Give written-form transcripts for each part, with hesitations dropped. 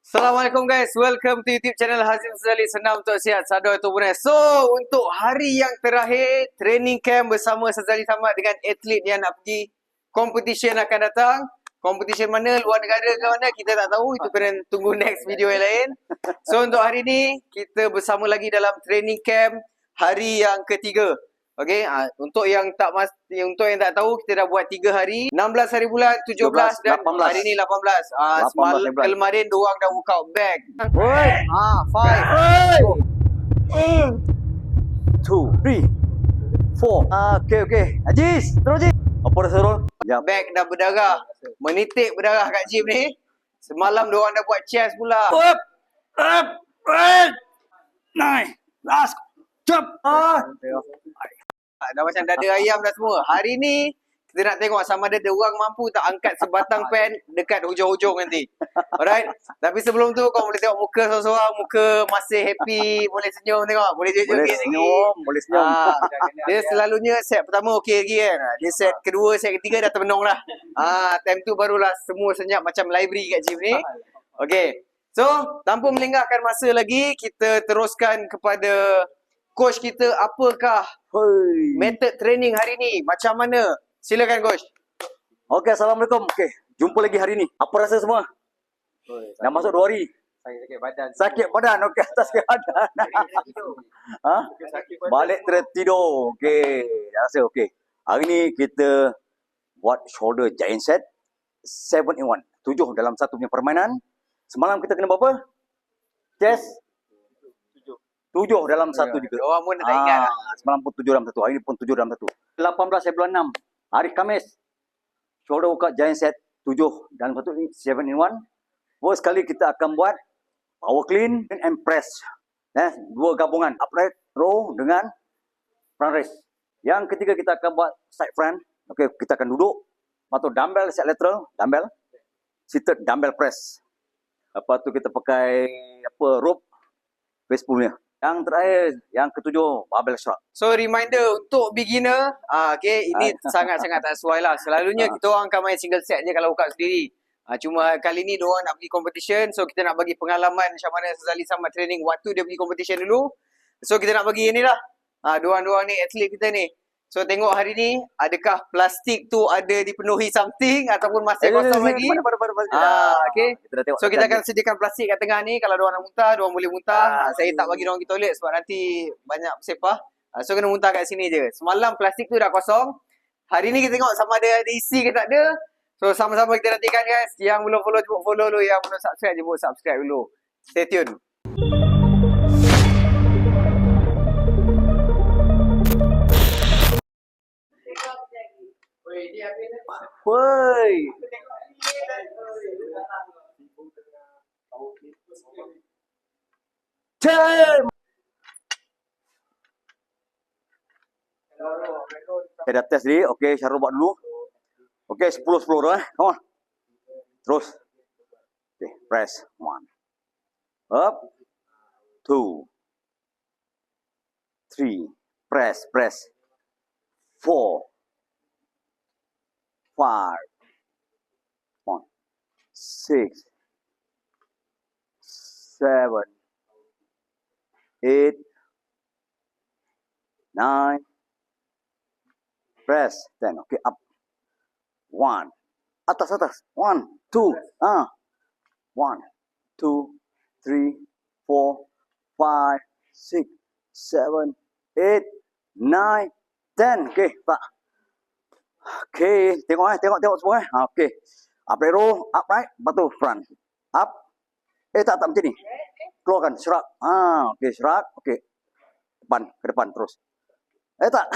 Assalamualaikum guys, welcome to YouTube channel Hazim Sazali, senam untuk sihat, sadar itu benar. So, untuk hari yang terakhir, training camp bersama Sazali Samad dengan atlet yang nak pergi competition akan datang. Competition mana, luar negara ke mana, kita tak tahu, itu kena tunggu next video yang lain. So, untuk hari ni, kita bersama lagi dalam training camp hari yang ketiga. Okey, untuk yang tak tahu, kita dah buat 3 hari, 16 hari bulan, 17 dan 18. hari ni 18. Semalam kemarin diorang dah workout back. Oi. 5. 2, 3, 4. Okey. Ajis, terus Ajis. Apa dah Sarul? Ya. Back dah berdarah. Menitik berdarah kat gym ni. Semalam diorang dah buat chest pula. Up. 9. Last. Jump. Dah macam dada ayam dah semua. Hari ni kita nak tengok sama ada diorang mampu tak angkat sebatang pen dekat hujung-hujung nanti. Alright. Tapi sebelum tu kau boleh tengok muka seorang-seorang, muka masih happy, boleh senyum tengok, boleh Boleh senyum. Dia selalunya set pertama okey lagi kan. Dia set kedua, set ketiga dah termenung lah. Time tu barulah semua senyap macam library kat gym ni. Okey. So, tanpa melengahkan masa lagi, kita teruskan kepada coach kita, apakah method training hari ni? Macam mana? Silakan coach. Okey, Assalamualaikum. Okey, jumpa lagi hari ni. Apa rasa semua? Dah masuk 2 hari. Sakit badan. Okey, atas sakit badan. Balik tertidur. Okey, rasa okey. Hari ni kita buat shoulder giant set 7 in 1. 7 dalam satu punya permainan. Semalam kita kena berapa? Chest 7 dalam satu juga. Orang pun dah tak ingat lah. Semalam pun 7 dalam satu. Hari ni pun 7 dalam satu. 18 hari bulan 6. Hari Khamis. Shoulder workout giant set 7 dalam satu. 7 in 1. First kali kita akan buat power clean and press. Dua gabungan. Upright row dengan front raise. Yang ketiga kita akan buat side front. Okey, kita akan duduk. Lepas tu dumbbell side lateral. Dumbbell. Seated dumbbell press. Lepas tu kita pakai rope. Base pullnya. Yang terakhir, yang ketujuh, barbell shrug. So, reminder untuk beginner, ini sangat-sangat tak sesuai lah. Selalunya kita orang akan main single set je kalau workout sendiri. Cuma kali ni diorang nak pergi competition, so kita nak bagi pengalaman macam mana Sazali Samad training waktu dia pergi competition dulu. So, kita nak bagi ni lah. Diorang ni, atlet kita ni. So, tengok hari ni, adakah plastik tu ada dipenuhi something ataupun masih kosong lagi? Okay. So, kita akan sediakan plastik kat tengah ni. Kalau diorang nak muntah, diorang boleh muntah. Saya tak bagi diorang pergi toilet sebab nanti banyak sepah. So, kena muntah kat sini je. Semalam plastik tu dah kosong. Hari ni kita tengok sama ada isi ke tak ada. So, sama-sama kita nantikan guys. Yang belum follow, cuba follow dulu. Yang belum subscribe, cuba subscribe dulu. Stay tune. Woi. Time. Saya dah test tadi. Okey, Syarul buat dulu. Okey, 10 dah. Come on. Terus. Okey, press. 1. Up. 2. 3. Press. 4. 5. 6. 7. 8. 9. Press. 10. Okay, up. 1. Atas. 1, 2. 1, 2, 3, 4, 5, 6, 7, 8, 9, 10. Okay, tak. Okay, tengok semua Okay. Upright row, upright, lepas tu front. Up. Tak macam ni. Keluarkan, shrug. Okay, shrug. Okay. Ke depan terus. Tak.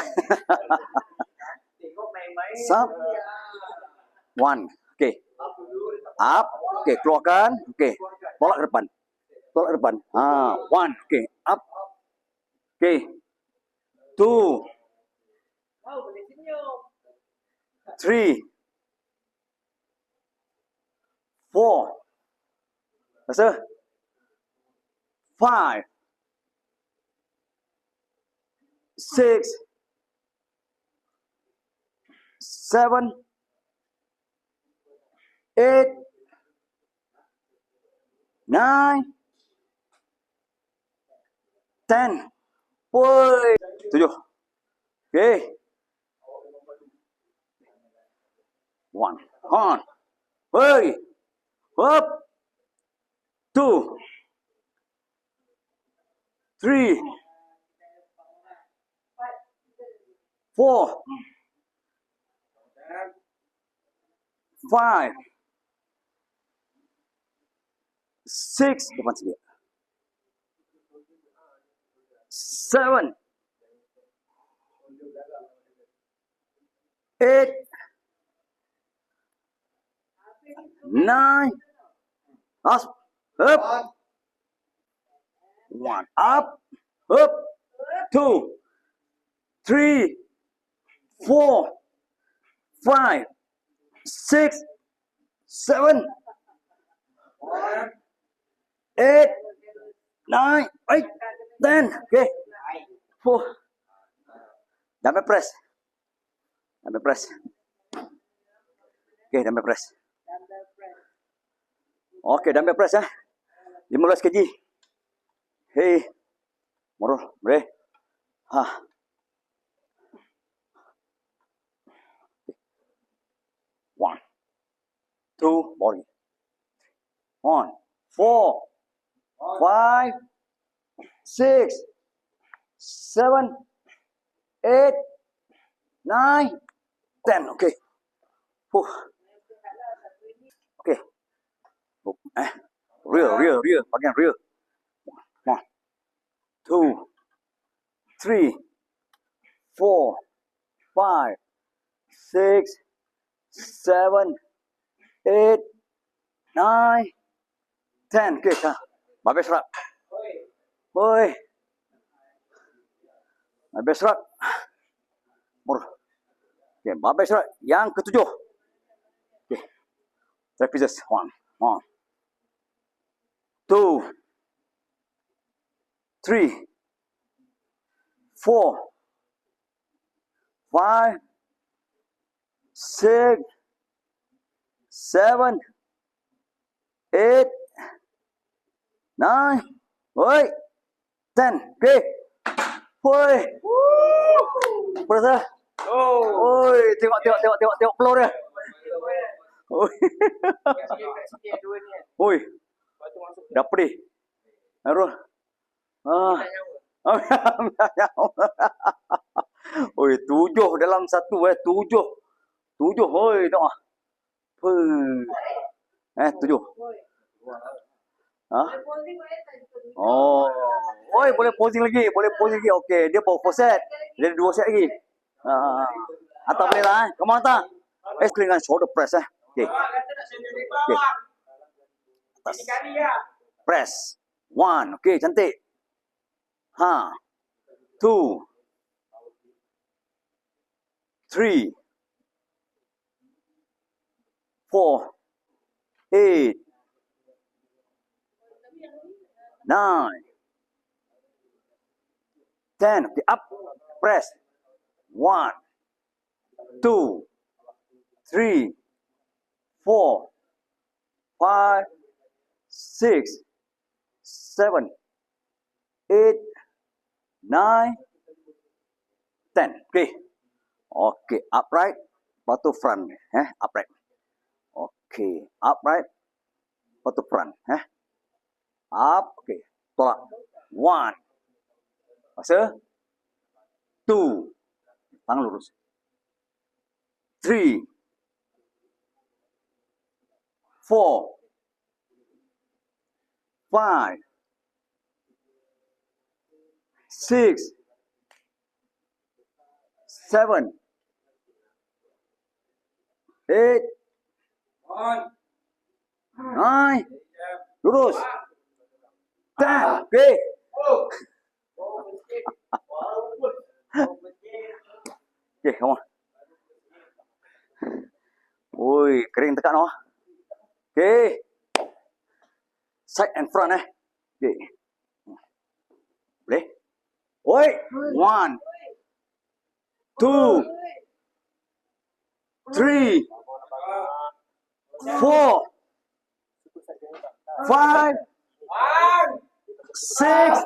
Sub. 1. Okay. Up. Okay, keluarkan. Okay. Tolak ke depan. 1. Okay. Up. Okay. 2. 3. 4. Rasa? 5. 6. 7. 8. 9, 10. Woi, 7. Okay. 1. On. Woi. Up. 2, 3, 4, 5, 6, depan sikit. 7, 8, 9, up, 1, up, 2, 3, 4, 5, 6, 7, 8, 9, 10. Okay. 4. Dumbbell press. Dumbbell press. Okay, dumbbell press. Okay, dumbbell press 15 kg. Hey. Moro, boleh. Ha. 1, 2, body. 1, 4, 5, 6, 7, 8, 9, 10. Okay. Okay. Rear. Bagian rear. 1, 2, 3, 4, 5, 6, 7, 8, 9, 10. Okay, barbell strap. Oi. Barbell strap. Okay, barbell strap yang ke-7. Okay. Trapezius. 1, 2, 3, 4, 5, 6, 7, 8, 9, 10. Okay. Woi. Berasa? Oi, tengok floor dia. Oi. Dah pedih. Harus. Oi, 7 dalam satu 7. 7, oi, tengok. 7. Ha? Oh. Oi, boleh posing lagi. Okey, dia bawa 4 set. Dia ada 2 set lagi. Atas boleh lah. Come on, atas. Dengan shoulder press Okey. Atas. Press. 1. Okey, cantik. 2, 3, 4, 8, 9, 10. Okay, up. Press. 1, 2, 3, 4, 5, 6, 7, 8, 9, 10. Okay. Okay, upright. Lepas tu front. Upright. Okay, upright. Lepas tu front. Up. Okay. Tolak. 1. Masa. 2. Tangan lurus. 3. 4. 5. 6. 7. 8. 9. Lurus. 10. Okay. Okay, come on. Oi, kering tekan Okay. Side and front Okay. Boleh? Oi. 1, 2, 3, 4, 5, 6,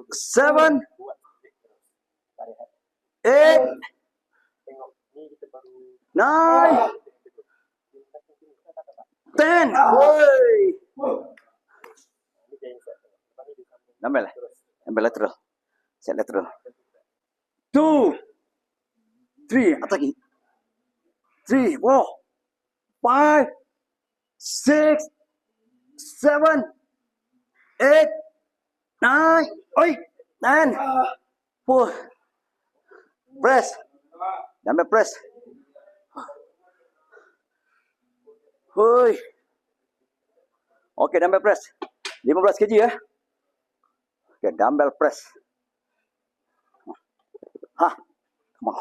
7, 8, 9, 10. Oi. Dumbbell. Dumbbell lateral. Set lateral. 2, 3. Atas lagi. 3, 4, 5, 6, 7, 8, 9, 10. Pull. Press. Dumbbell press. Hui. Okey, dumbbell press. 15 kg ya. Okey, dumbbell press. Ha. Come on.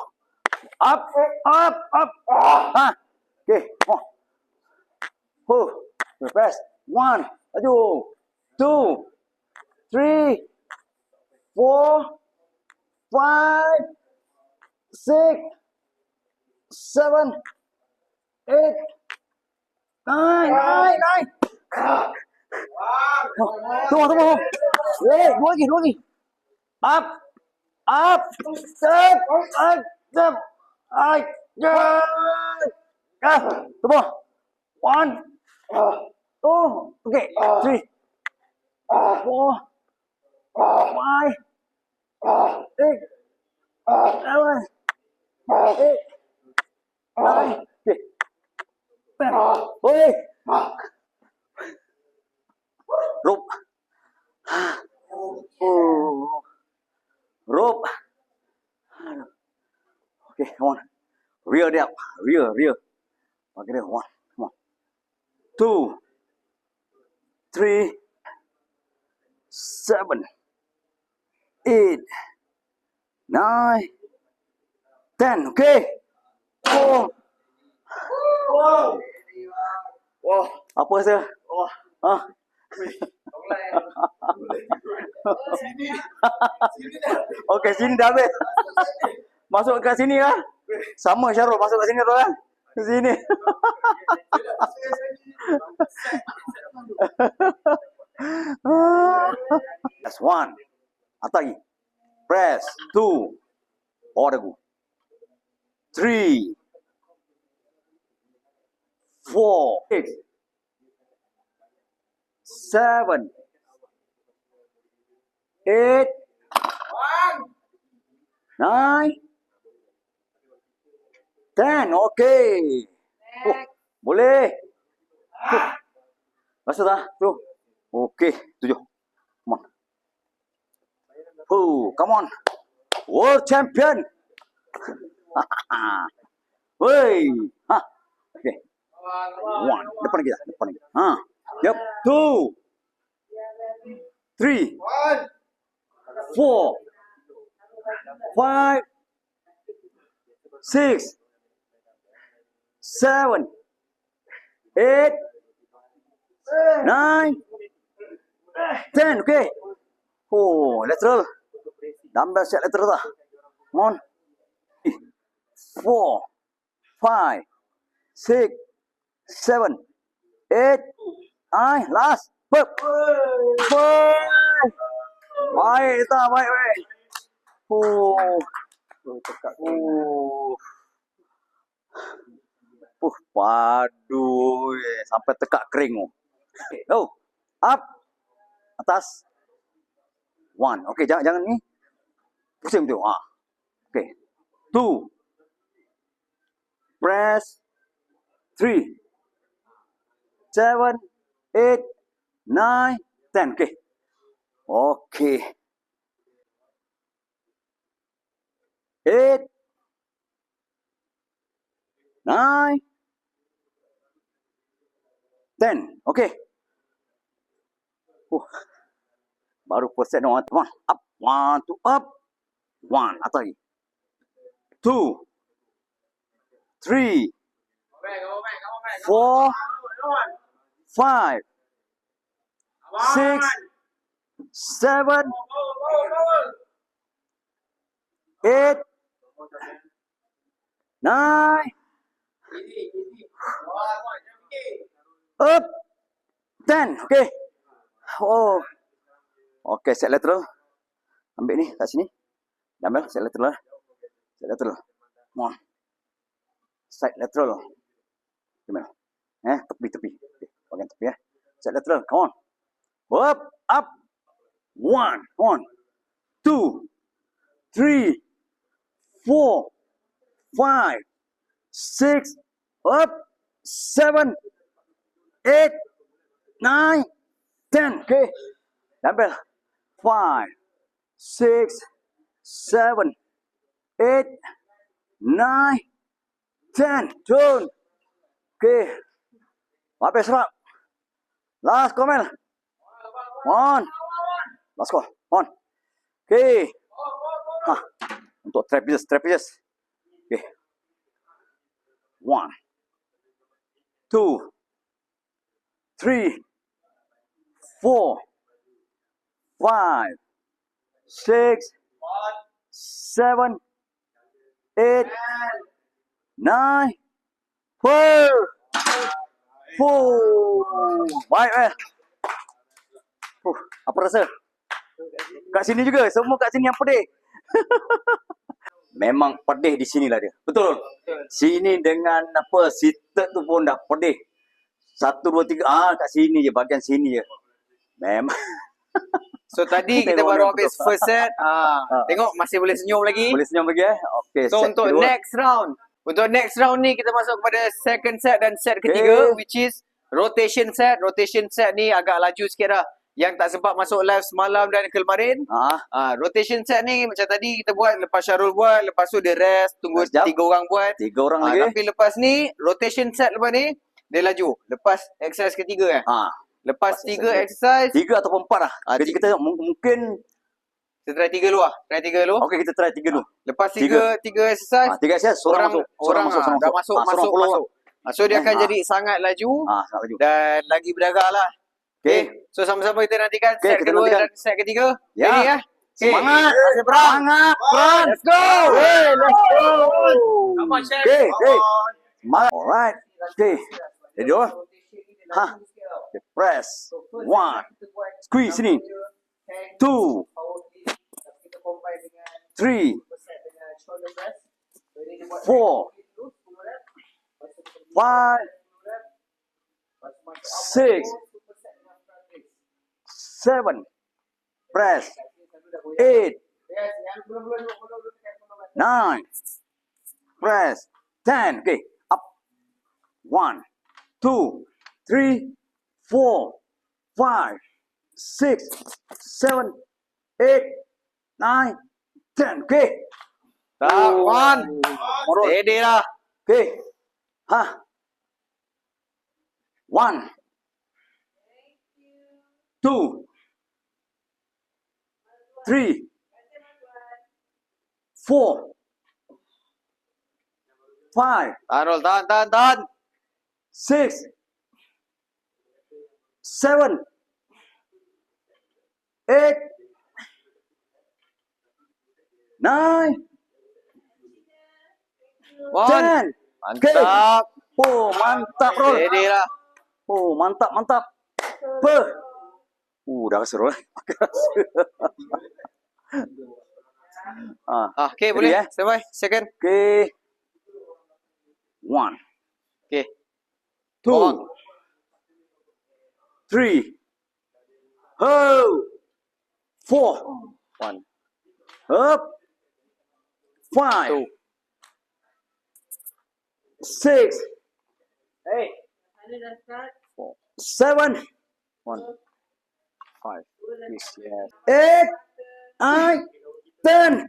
Up, up, up. Ha. Okey, come on. Press. 1, laju. 2, 3, 4, 5, 6, 7, 8, 9. Tunggu. Dua lagi. Up, up, step, step, tunggu. 1, 2, okay, 3, 4, 5, 6, 7, 8, 9. Okay. Rope. Rope. Okay, come on. Rear it up. Rear. Okay, 1. Come on. 2, 3, 7, 8, 9, 10. Okay. Wow. Apa rasa? Ha? Okey, sini dah habis. Masuk kat sini lah. Sama Syarul masuk kat sini tu kan. Sini. That's 1. Atas lagi. Press. 2. Bawah dagu. 3, 4, 6, 7, 8, 9, 10. Okey. Boleh. Rasa tak? Tu. Okey, 7. Come on. Come on. World champion. Woi. Ha. Okey. 1. Depan lagi. Ha. Yep. 2, 3, 4, 5, 6, 7, 8, 9, 10. Okay. Lateral. Dumbbell set lateral dah. Come on. 4, 5, 6, 7, 8, 9. Last. Baik tak, baik. Padu. Sampai tekak kering. Up. Atas. 1. Okey, jangan ni. Pusing tu. Okey. 2. Press. 3, 7, 8, 9, 10. Okey. Okey. 8, 9, 10. Okey. Baru first set. Up. 1, 2, up. 1. Atas lagi. 2, 3, 4, 5, 6, 7, 8, 9, up, 10. Okay. Oh. Okay, set lateral. Ambil ni kat sini. Dumbbell, set lateral. Set lateral. Come on. Side lateral. Gimana? Tepi. Okay, bagian tepi ya. Set lateral. Come on. Up. 1. Come on. 2, 3, 4, 5, 6, up, 7, 8, 9, 10. Okay. Dumbbell. 5, 6, 7, 8, 9, 10. Turn. Okay. Habis serap. Last comment. On. Last go. On. Okay. Untuk trapezius. Okay. 1, 2, 3, 4, 5, 6, 7, 8, 9, 10. Baik apa rasa? Kat sini juga, semua kat sini yang pedih. Memang pedih di sinilah dia. Betul. Sini dengan apa seated tu pun dah pedih. 1, 2, 3. Kat sini je, bahagian sini je. Memang. So tadi kita baru habis first set. Tengok masih boleh senyum lagi. Boleh senyum lagi Okay. So untuk kedua. next round ni kita masuk kepada second set dan set ketiga, which is rotation set. Rotation set ni agak laju sikit dah. Yang tak sempat masuk live semalam dan kemarin. Rotation set ni macam tadi kita buat, lepas Syarul buat, lepas tu dia rest, tunggu 3 orang buat. 3 orang lagi. Tapi lepas ni, rotation set lepas ni, dia laju. Lepas exercise ketiga Lepas 3 exercise. 3 ataupun 4 lah. Jadi kita mungkin kita try 3 dulu lah. Okay, kita try 3 dulu. Lepas 3 exercise. 3 exercise, seorang masuk. Dah masuk. So dia akan jadi sangat laju. Sangat laju. Dan lagi berdarah lah. Okay. So sama-sama kita nantikan set kedua dan set ketiga. Ready ya? Semangat. Semangat. Let's go. Let's go. Come on, Chef. Okay. Semangat. Alright. Okay. Ready oh? Okay, press. 1. Squeeze sini. 2. 3. 4. 5. 6. 7. Press. 8. 9. Press. 10. Okay. Up. 1, 2, 3, 4, 5, 6, 7, 8, 9, 10. Okay. One. Ready lah. Okay. 1, 2, 3, 4, 5, Tahan. 6, 7, 8, 9, 10. Mantap. Mantap bro. Ready lah. Mantap. Dah rasa bro. Okay, boleh. Sampai second. Okay. 1. Okay. 2. 3. 4. 1. Up. 5. 2. 6. 7. 1. 5. Yes. 8. 9. 10.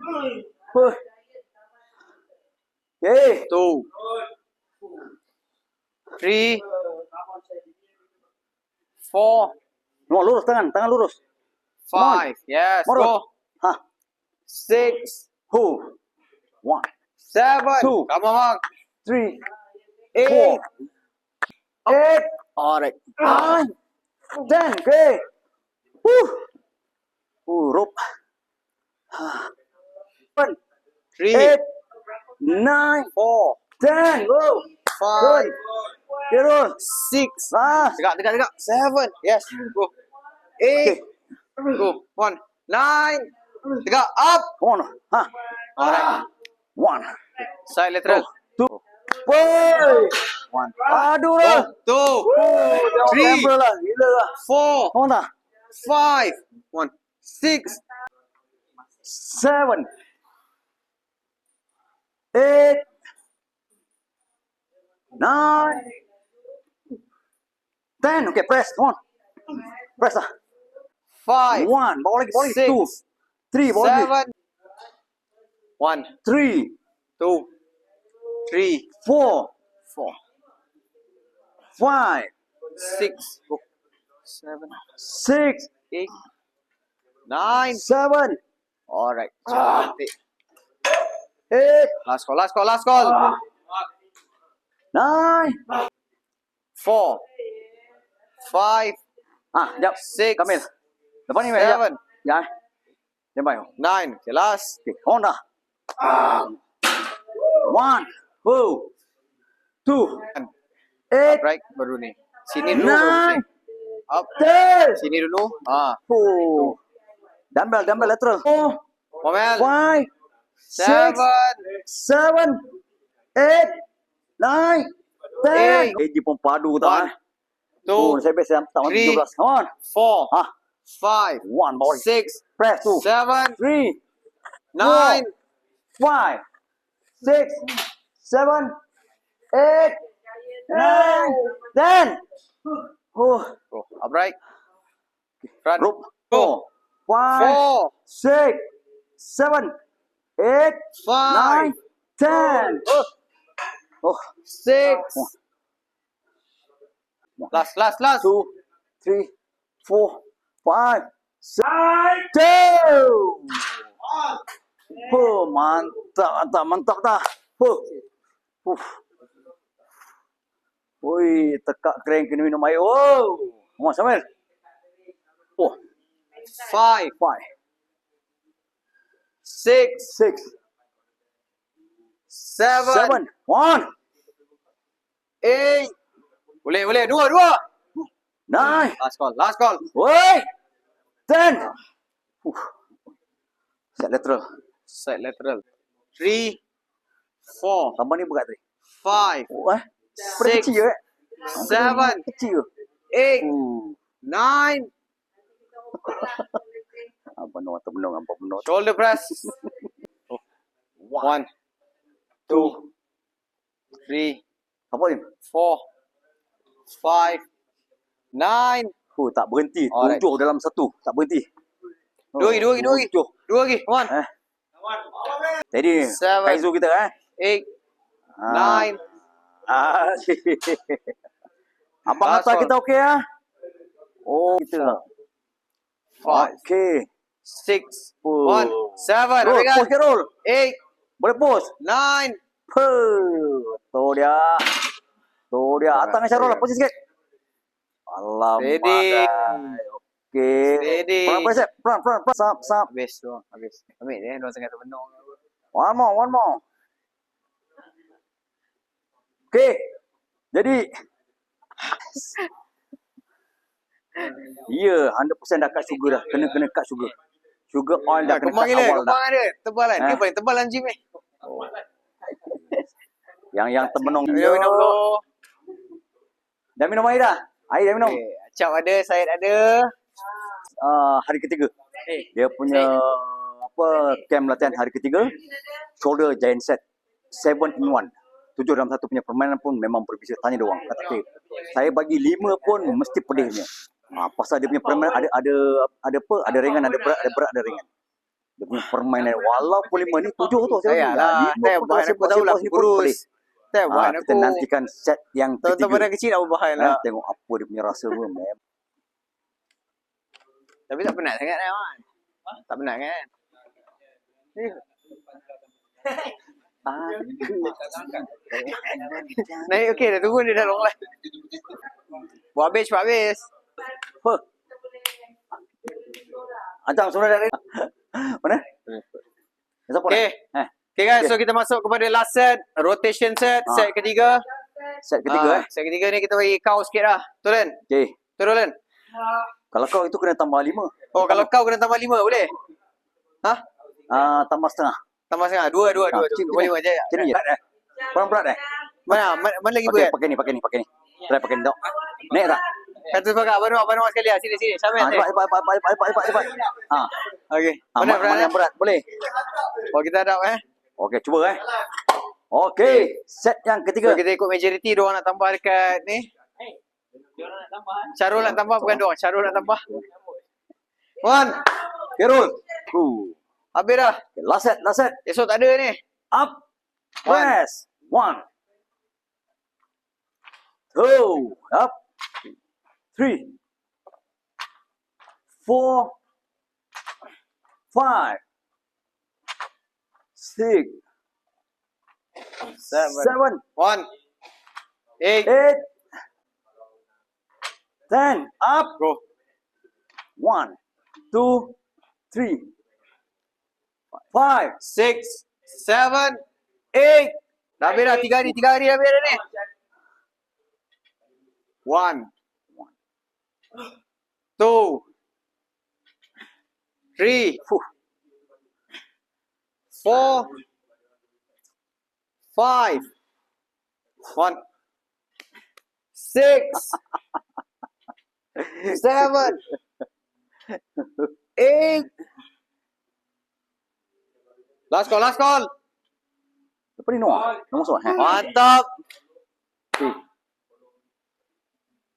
Okay. 2. 3. 4. No, lurus tangan lurus. 5. Yes. Go. 6. 1. 7. 2. Come on. 3. 8. 8. Alright. 9. 10. Okay. Rope. 1. 3. 8. 9. 4. 10. Go. 5. Terus. 6. Last. Tegak. 7. Yes. Go. 8. Go. 1. 9. Tegak. Up. Come on. Ha. Alright. 1. Side lateral. 2. Woi. 1. Aduh Go. lah. 2. Tengok 3. kamera lah. Gila lah. 4. Come on dah. 5. 1. 6. 7. 8. 9. 10. Okay, press. Come on. Press lah. 5. 1. Bawa lagi. 6. 2. 3. Bawa lagi. 7. 1. 3. 2. 3. 4. 4. 5. 6. Go. 7. 6. 8. 9. 7. Alright. Cantik. 8. Last call. Last call. Last call. 9. 4. 5. Ah, jap. 6. Kamil. Lepas ni, Mel. 7. Ya. Jambai. 9. Okay, last. Okay, on dah. 1. 2. 8. Right, baru ni. Sini dulu. baru 9. ni. Up. 10. Sini dulu. Ah. Dumbbell lateral. 4. Momel. 5. 7. 7. 8. 9. 10. 8. Eji pun padu tak. 2. Saya biasa tak masuk 3. 17. Come on. 4. Ah, 5. 1 bawa. 6. Press 2. 7. 3. 9. 5. 6. 7. 8. 9. 10. Oh, Go. Upright. Front. rope. Go. 5. 4. 6. 7. 8. 5. 9. 10. Oh. 6. Last. 2, 3, 4, 5, 6, 2. Oh, mantap dah. Oi, tekak kering kena minum air. Oh, Muhammad Samil. Oh, 5. 5, 6. 6, 7, 7. 1, 8. Boleh. 2. 9. Last call. Last call. Oi, 10. Set lateral. Side lateral. 3. 4. Tambah ni berat tadi. 5. Oh, Pada 6. kecil ke? 7. Kecil ke? 8. 9. Apa menung. Shoulder press. 1. 2. 3. Apa ni? 4. 5. 9. Oh, tak berhenti. Alright. 7 dalam 1. Tak berhenti. Dua lagi. 7. 2 lagi. 1. Jadi, 7. Kaizo kita 8. 9. Abang Last atas one. kita okey ah? Oh, kita. 5. Okey. 6. Oh. 1. 7. Roll, Habiskan. post ke roll? 8. Boleh post? 9. Tu dia. Atas dengan Syarul lah, posisi sikit. Alamak. Ready. Okey. Ready. Pelan. Sap. Habis tu. Habis. Ambil dia. Dia sangat terbenung. One more. Okey. Jadi ya, 100% dah cut sugar dah. Kena cut sugar. Sugar oil dah kena Kembang cut gila. awal dah. Kembang ada. Tebal kan. Dia paling tebal dalam gym ni. Yang termenung. Minum dulu. Dah minum air dah? Air dah minum? Okay. Acap ada. Syed ada. Hari ketiga. Dia punya camp latihan hari ketiga. Shoulder giant set. 7 in 1. 7 dalam 1 punya permainan pun memang berbeza. Tanya dia orang. Kata, okay, saya bagi 5 pun mesti pedihnya. Pasal dia punya permainan ada apa? Ada ringan, ada berat, ada ringan. Dia punya permainan walaupun 5 ni 7 tu saya Ayalah. Tak buat aku tahulah kurus. Tak buat kita aku. nantikan set yang Tonton ketiga. badan kecil dah berbahan lah. Tengok apa dia punya rasa pun. Tapi tak penat sangat kan? Tak penat kan? Naik okey dah, tunggu dia dah long line. Buat habis, cepat habis. Ancang sudah dari mana? Siapa Okey. Okay guys, so kita masuk kepada last set, rotation set, set ketiga. Set ketiga Set ketiga ni kita bagi kau sikit lah. Turun. Okey. Turun. Kalau kau itu kena tambah 5. Oh, kalau kau kena tambah 5 boleh? Ha? Tambah setengah. Tambah setengah. Dua. Boleh aja. Macam ni je. Kurang berat Mana lagi Okey, berat? pakai ni. Try pakai ni tau. Naik tak? Satu pakat. Abang sekali lah. Sini. Syamil. Cepat. Okey. Mana berat? Mana yang berat? Boleh. Oh, kita hadap Okey, cuba Okey, set yang So, ketiga. kita ikut majority. Diorang nak tambah dekat ni. Syarul nak tambah, bukan diorang. Syarul nak tambah. One. Kerul. Habis dah. Okay, last set. Esok tak ada ni. Up. Press. 1. 2. Up. 3. 4. 5. 6. 7. 1. 8. 8. 10. Up. Go. 1, 2, 3, 5. 6, 7, 8. Dah habis dah. 3 hari dah habis dah ni. 1, 2, 3, 4, 5, 1, 6, 7, 8. Last call. Apa ni Noah? Nombor soal. Mantap.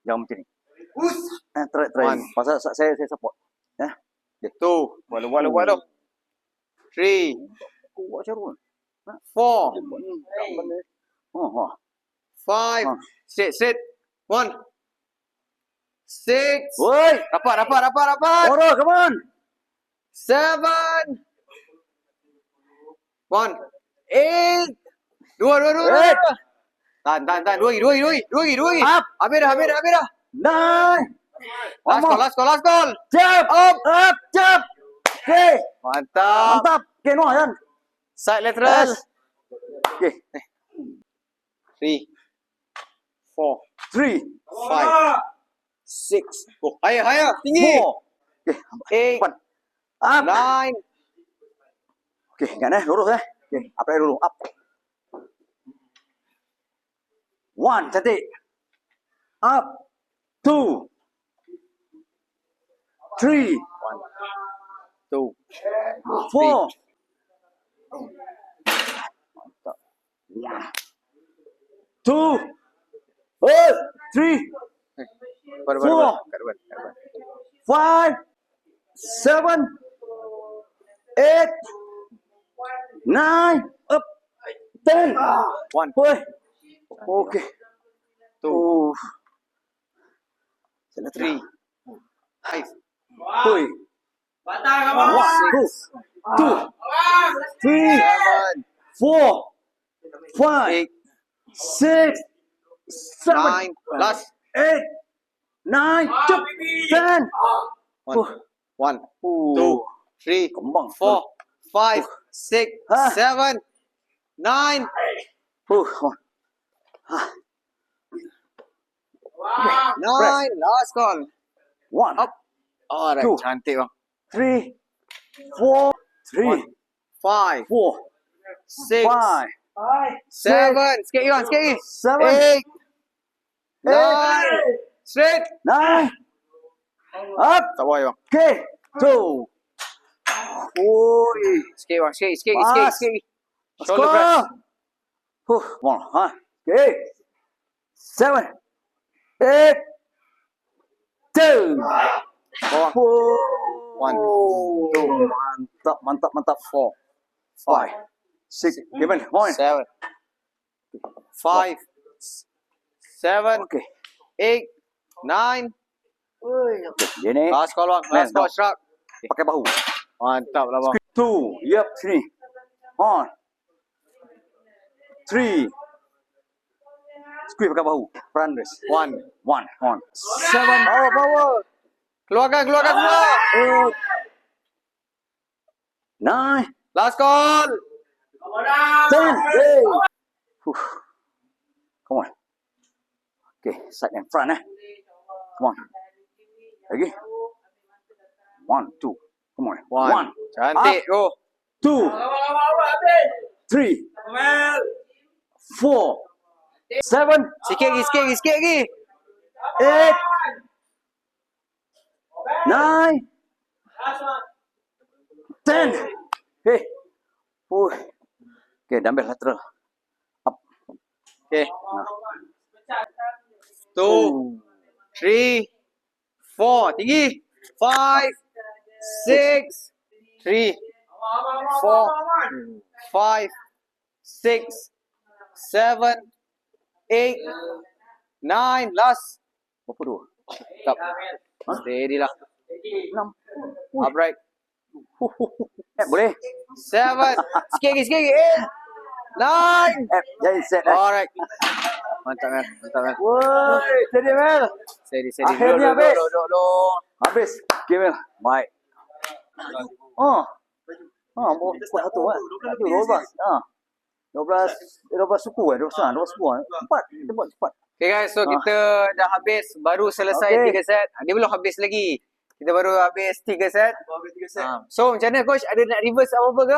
Jangan macam ni. Try. Pasal saya support. Tu. Waduh. 3, Buat carun. 4, Oh. 5. Sit. 1, 6. Woi. Rapat. Oro, come on. 7. 1, 8. Dua. Eight. Tahan. Dua lagi. Up. Habis dah. 9. Last call. Jump. Up. Jump. Okay. Mantap. Okay, Noah kan. Side lateral. Okay. 3, 4, 3, 5, 6. Go. Higher. Tinggi. 4. 8, Up. 9. Okay, ingat lurus Okay, up dulu. Up. 1, cantik. Up. 2. 3. 2. 4. 2. 3. 4. 5. 7. 8. 9. Up. 10. 1, Woi. Okay. 2, Salah 3, 5, Woi. 1, 2, 3, 7, 4, 5, 8, 6, 7, 9. Last. 8, 9, 10. 1, 2, Oh. 3, Kembang. 4, 5, 6, Ah. 7, 9. Ah. 9. Last call. 1, Up. Alright. Two. Cantik bang. 3, 4, 3, 5, 4, 6, 5, 7. Sikit lagi. 7, 8, 9. Straight. 9. Up. Tak boleh bang. Okay. 2. Oi. Sikit bang. Sikit. Pas. Shoulder press. One. Okay. 7, 8, 2. Bawah. 1, 2, Mantap. 4, 5, 6, 7, 7, 5, 7, Okay. 8, 9. Ini Last call bang. Last call sharp. pakai bahu. Mantap lah bang. 2. Yep, sini. On. 3. Squeeze pakai bahu. Front rest. 1. 1. On. 7. Power. Keluarkan semua. 8. 9. Last call. 10. Hey. Come on. Okay, side and front. Come on. Lagi. 1, 2. Come on. One. Cantik. Go. 2, 3, 4, 7, Sikit lagi. 8, 9, 10. Okay. Okay, dumbbell lateral. Up. Okay. 2, 3, 4. Tinggi. 5, 6, 3, 4, 5, 6, 7, 8, 9. Last. Berapa dua? Stop. Steady lah. 6. Upright. Boleh? 7. Sikit lagi. 8, 9. Jadi set. Alright. Mantap, Mel. Woi, steady Mel. Steady. Akhirnya habis. Low. Habis. Okay Mel. Baik. Boleh kuat satu kan? 12. 12 suku 12 suku 4. Kita buat cepat. Okay guys, so kita dah habis. Baru selesai 3 set. Dia belum habis lagi. Kita baru habis 3 set. So macam mana coach? Ada nak reverse apa-apa ke?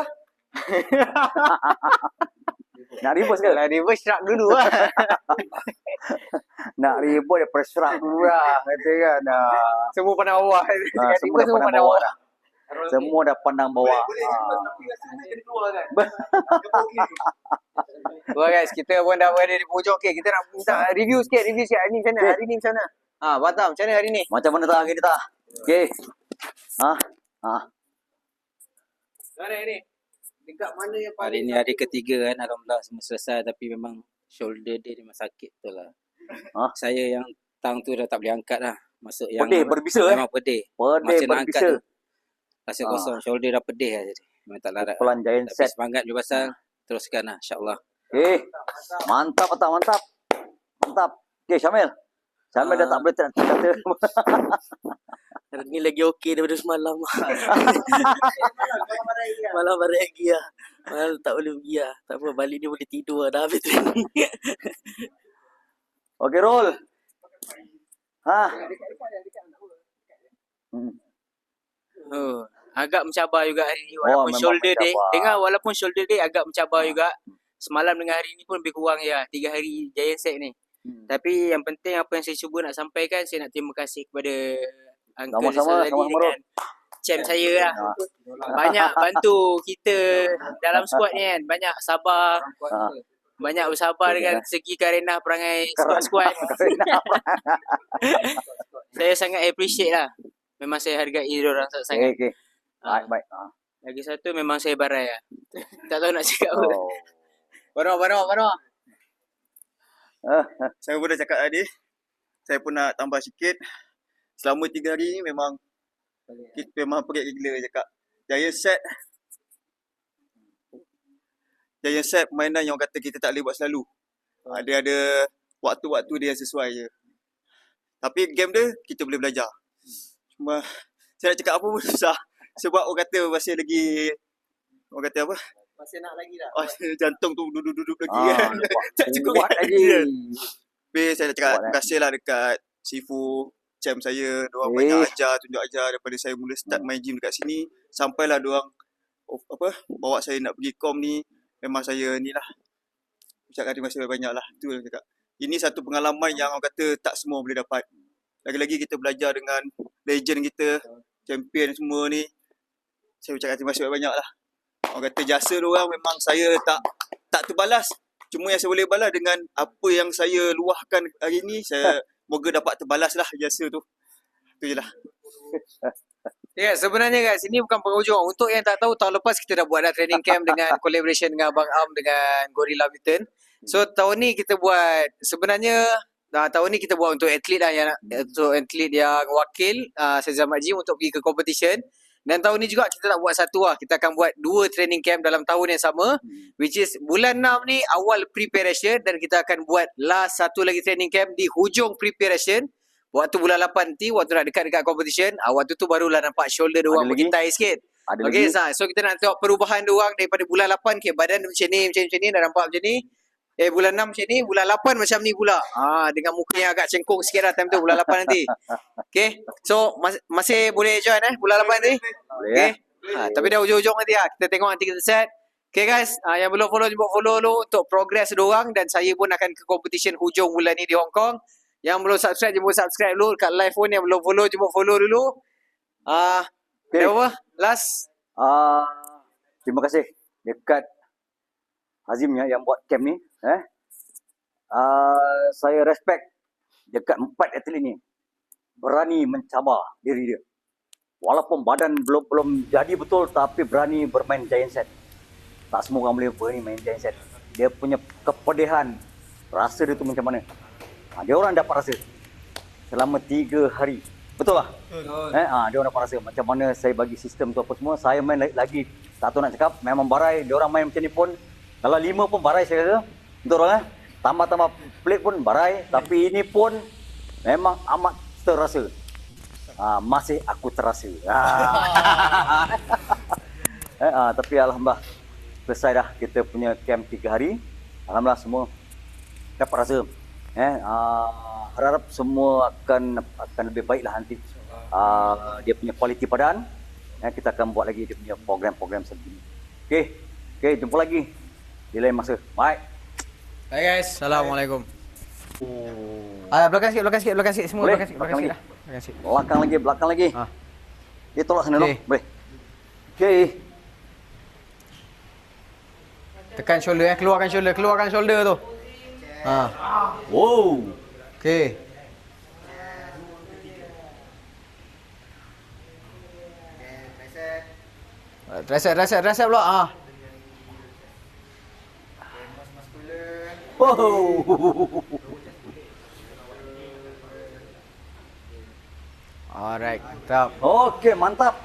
Nak reverse ke? Kalau reverse shrug dulu lah. Nak reverse daripada shrug dulu lah. Kata kan. Semua pandang bawah. Semua dah pandang bawah dah. Semua dah pandang bawah. Wah guys, kita pun dah berada di pojok. Okay, kita nak minta review sikit. Hari ni macam mana? Hari ni macam mana? Batam, macam mana hari ni? Macam mana tak hari ni tak? Okay. Mana hari ni? Dekat mana yang Hari ni hari ketiga kan, alhamdulillah semua selesai, tapi memang shoulder dia memang sakit betul lah. Saya yang tang tu dah tak boleh angkat lah. Masuk yang Pedih, berbisa memang pedih. Masa nak angkat berbisa. tu rasa kosong, shoulder dah pedih lah jadi. Memang tak larat. Pelan giant Tapi set. semangat je pasal, teruskan lah insyaAllah. Mantap tak? Mantap. Okay, Syamil dah tak boleh kata. Hari ni lagi okey daripada semalam. Malam lagi lah. Malam tak boleh pergi lah. Tak apa, balik ni boleh tidur lah. Dah habis training. Okay, roll. Agak mencabar juga hari ni walaupun memang shoulder day. mencabar. Dengar walaupun shoulder day agak mencabar juga. Semalam dengan hari ni pun lebih kurang ya. 3 hari giant set ni. Tapi yang penting apa yang saya cuba nak sampaikan, saya nak terima kasih kepada Uncle Rizal Ali dengan champ saya lah. Banyak bantu kita dalam squad ni kan. Banyak sabar. Banyak bersabar dengan segi karenah perangai squad. Saya sangat appreciate lah. Memang saya hargai diorang sangat. Okay. Baik. Lagi satu memang saya barai lah. Tak tahu nak cakap apa. Bano. Saya pun dah cakap tadi. Saya pun nak tambah sikit. Selama 3 hari ni memang kita memang perit gila cakap. Giant set permainan yang orang kata kita tak boleh buat selalu. Dia ada waktu-waktu dia yang sesuai je. Tapi game dia kita boleh belajar. Cuma saya nak cakap apa pun susah. Sebab orang kata masih lagi, orang kata apa? Masih nak lagi tak? Jantung tu duduk lagi kan. Tak cukup Kuat lagi. Tapi saya nak cakap terima kasih lah dekat Sifu, champ saya. Diorang banyak tunjuk ajar daripada saya mula start main gym dekat sini. Sampailah diorang bawa saya nak pergi kom ni. Memang saya ni lah. Ucapkan terima kasih banyak lah. Itu yang cakap. Ini satu pengalaman yang orang kata tak semua boleh dapat. Lagi-lagi kita belajar dengan legend kita, champion semua ni. Saya ucapkan terima kasih banyak lah. Orang kata jasa diorang memang saya tak terbalas. Cuma yang saya boleh balas dengan apa yang saya luahkan hari ni, saya moga dapat terbalas lah jasa tu. Itu je lah. Ya, sebenarnya guys, ini bukan penghujung. Untuk yang tak tahu, tahun lepas kita dah buat dah training camp dengan collaboration dengan Abang Am dengan Gorilla Mutant. So tahun ni kita buat, sebenarnya tahun ni kita buat untuk atlet lah, untuk atlet yang wakil Sezam Haji untuk pergi ke competition. Dan tahun ni juga kita tak buat satu lah. Kita akan buat 2 training camp dalam tahun yang sama. Which is bulan 6 ni awal preparation. Dan kita akan buat last satu lagi training camp di hujung preparation. Waktu bulan 8 nanti, waktu nak dekat-dekat competition. Waktu tu barulah nampak shoulder diorang berkintai sikit. Okay, so kita nak tengok perubahan diorang daripada bulan 8 ke badan macam ni, dah nampak macam ni. bulan 6 macam ni, bulan 8 macam ni pula. Dengan muka yang agak cengkung sikit lah time tu, bulan 8 nanti. Okay, so masih boleh join bulan 8 nanti. Boleh Okay. Tapi dah hujung-hujung nanti kita tengok nanti kita set. Okay guys, yang belum follow jemput follow dulu untuk progress diorang, dan saya pun akan ke competition hujung bulan ni di Hong Kong. Yang belum subscribe jemput subscribe dulu kat live pun, yang belum follow jemput follow dulu. Okay. Apa? Last. Terima kasih dekat Hazimnya yang buat camp ni. Saya respect dekat 4 atlet ni. Berani mencabar diri dia. Walaupun badan belum jadi betul, tapi berani bermain giant set. Tak semua orang boleh berani main giant set. Dia punya kepedihan, rasa dia tu macam mana. Dia orang dapat rasa selama 3 hari. Betul lah? Betul. Dia orang dapat rasa macam mana saya bagi sistem tu apa semua. Saya main lagi, tak tahu nak cakap, memang barai. Dia orang main macam ni pun, kalau 5 pun barai saya rasa. Betul orang tambah-tambah plate pun barai. Tapi ini pun memang amat terasa. Masih aku terasa. Tapi alhamdulillah selesai dah kita punya camp 3 hari. Alhamdulillah semua dapat rasa. Harap semua akan lebih baik lah nanti. Dia punya kualiti badan. Kita akan buat lagi dia punya program-program sebegini. Okay, jumpa lagi di lain masa. Bye. Bye guys. Assalamualaikum. Belakang sikit semua. Boleh? Belakang sikit lah. Belakang lagi. Dia tolak sana dulu. Boleh. Okay. Tekan shoulder keluarkan shoulder tu. Wow. Okay. Reset pula. Wow. Alright, mantap. Okay, mantap.